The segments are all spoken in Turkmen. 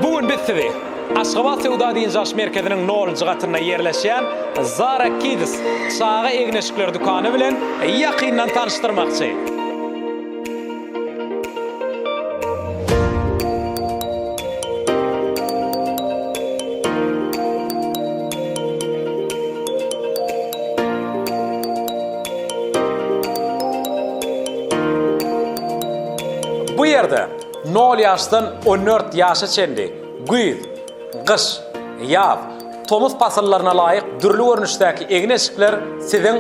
Bugün bitdi. Aşgabat Sewda Dinjaş merkezinin 0-njy gatyna yerleşýän Zara Kids çağa egneşikler dukany bilen ýakyndan tanışdyrmakçy. Bu yerde 0 yaşdan 14 yaşa çendi. Güýz, gyş, ýaz, tomuz pasallaryna laýyk dürli görnüşdäki egneşikler siziň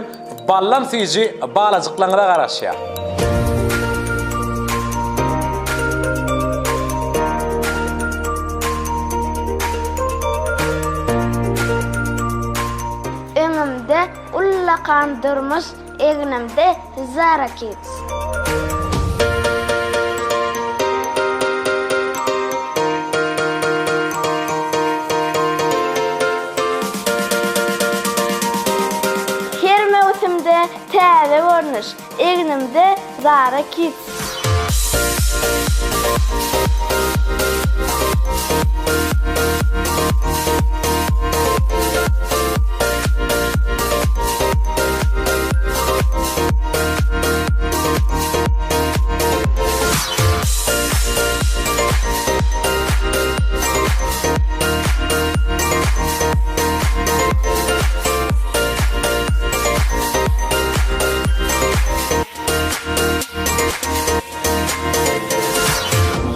ballam süýji balajyklaryňyza garaşýar. Öňümde ulla kandyrmış, egnemde Zara Kids. Täze görnüş, egnemde Zara Kids.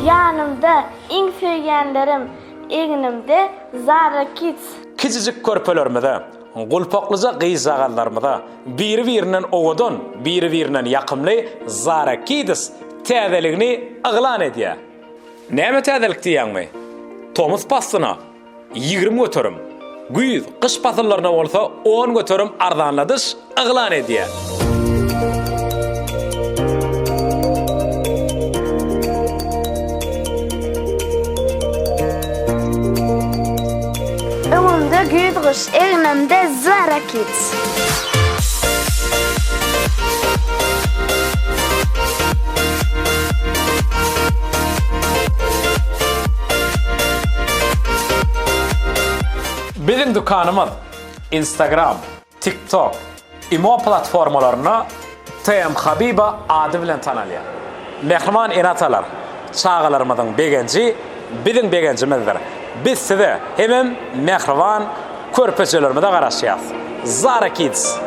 Yanımda iň söýgenlerim, egnemde Zara Kids. Kiçijik körpelermide, gulpaklyja gyýzaganlarmyda, biri-birinden owadan, biri-birinden ýakymly Zara Kids täzeligini yglan edýär. Näme täzelik diýäňmi? Tomuz pastyna 20 götürüm, güýz, gyş pasallaryna bolsa 10 götürüm arzanladyş yglan edýär. Öňümde güýz gyş, egnemde Zara Kids. Bizim dukanymyz Instagram, TikTok, imo platformalaryna TM Habiba ady bilen tanalýar. Mehriman enatalar, çağalarymyzyň begenji, bizim begenjimizdir. Biz size hemem mehriban körpeçelerimizde garaşýas. Zara Kids.